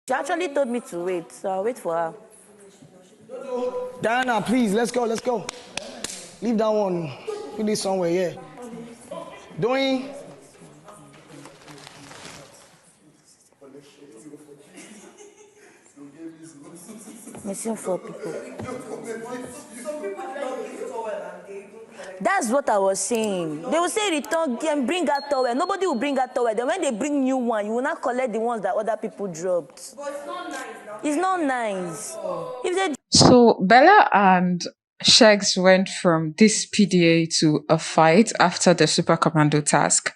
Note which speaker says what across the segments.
Speaker 1: She actually told me to wait, so I'll wait for her.
Speaker 2: Diana, please, let's go. Leave that one. Put it somewhere, yeah. Doing.
Speaker 1: Missing 4 people. That's what I was saying. They will say return and bring out towel. Nobody will bring out towel. Then when they bring new one, you will not collect the ones that other people dropped.
Speaker 3: But it's not nice now.
Speaker 1: It's not nice. If they
Speaker 4: So Bella and Sheggz went from this PDA to a fight after the Super Commando task.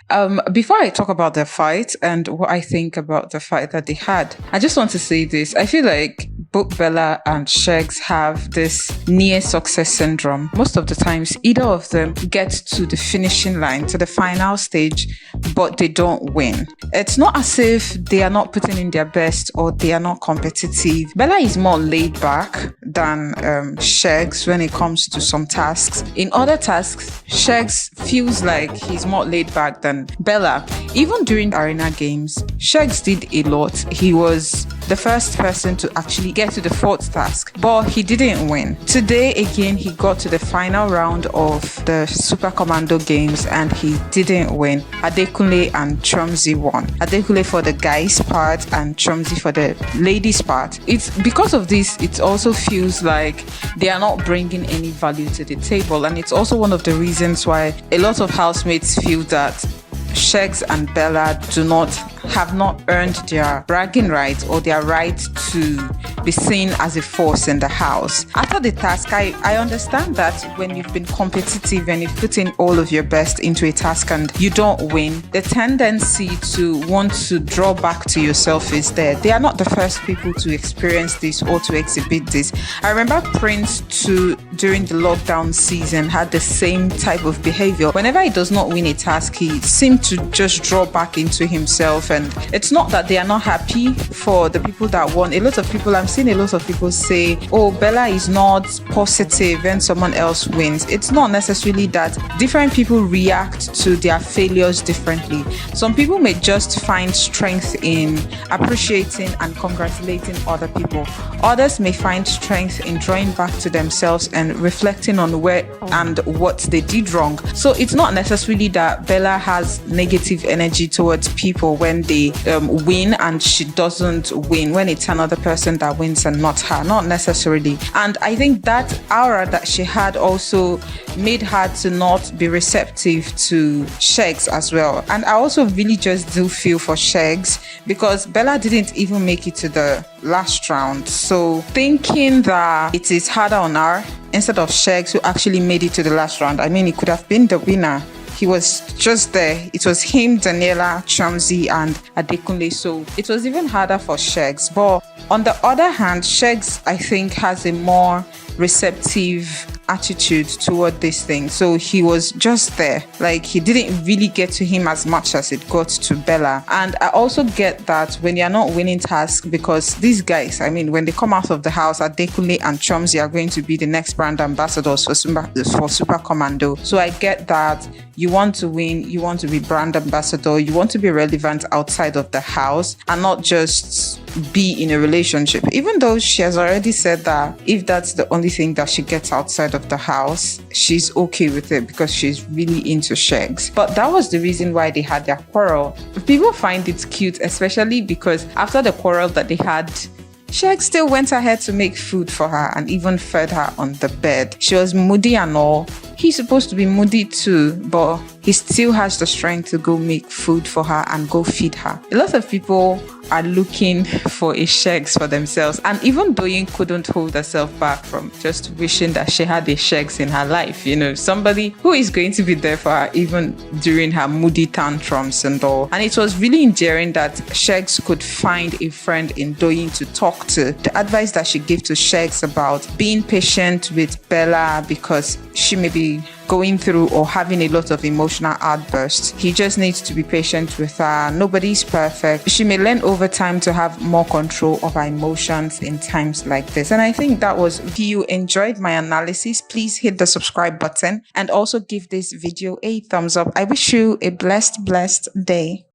Speaker 4: Before I talk about the fight and what I think about the fight that they had, I just want to say this. I feel like both Bella and Sheggz have this near success syndrome. Most of the times, either of them get to the finishing line, to the final stage, but they don't win. It's not as if they are not putting in their best or they are not competitive. Bella is more laid back than Sheggz when it comes to some tasks. In other tasks, Sheggz feels like he's more laid back than Bella. Even during arena games, Sheggz did a lot. He was the first person to actually get to the 4th task, but he didn't win. Today again, he got to the final round of the Super Commando games and he didn't win. Adekunle and Chomzi won. Adekunle for the guys part and Chomzi for the ladies part. It's because of this, it also feels like they are not bringing any value to the table, and it's also one of the reasons why a lot of housemates feel that Sheggz and Bella have not earned their bragging rights or their right to be seen as a force in the house. After the task, I understand that when you've been competitive and you've put in all of your best into a task and you don't win, the tendency to want to draw back to yourself is there. They are not the first people to experience this or to exhibit this. I remember Prince too, during the lockdown season, had the same type of behavior. Whenever he does not win a task, he seemed to just draw back into himself. And it's not that they are not happy for the people that won. I'm seeing a lot of people say, oh, Bella is not positive when someone else wins. It's not necessarily that. Different people react to their failures differently. Some people may just find strength in appreciating and congratulating other people. Others may find strength in drawing back to themselves and reflecting on where and what they did wrong. So it's not necessarily that Bella has negative energy towards people when they win and she doesn't win, when it's another person that wins and not her. Not necessarily. And I think that aura that she had also made her to not be receptive to Sheggz as well. And I also really just do feel for Sheggz because Bella didn't even make it to the last round. So thinking that it is harder on her instead of Sheggz, who actually made it to the last round, I mean, it could have been the winner. He was just there. It was him, Daniela, Chomzi, and Adekunle. So it was even harder for Sheggz. But on the other hand, Sheggz, I think, has a more receptive attitude toward this thing. So he was just there. Like, he didn't really get to him as much as it got to Bella. And I also get that when you're not winning tasks, because these guys, I mean, when they come out of the house, Adekunle and Chomzi are going to be the next brand ambassadors for Super Commando. So I get that you want to win, you want to be brand ambassador, you want to be relevant outside of the house and not just be in a relationship. Even though she has already said that if that's the only thing that she gets outside of the house, she's okay with it because she's really into Sheggz. But that was the reason why they had their quarrel. People find it cute, especially because after the quarrel that they had, Sheggz still went ahead to make food for her and even fed her on the bed. She was moody and all. He's supposed to be moody too, but he still has the strength to go make food for her and go feed her. A lot of people are looking for a Sheggz for themselves, and even Doyin couldn't hold herself back from just wishing that she had a Sheggz in her life, you know, somebody who is going to be there for her even during her moody tantrums and all. And it was really endearing that Sheggz could find a friend in Doyin to talk to. The advice that she gave to Sheggz about being patient with Bella because she may be going through or having a lot of emotional outbursts. He just needs to be patient with her. Nobody's perfect. She may learn over time to have more control of her emotions in times like this. And I think that was, if you enjoyed my analysis, please hit the subscribe button and also give this video a thumbs up. I wish you a blessed day.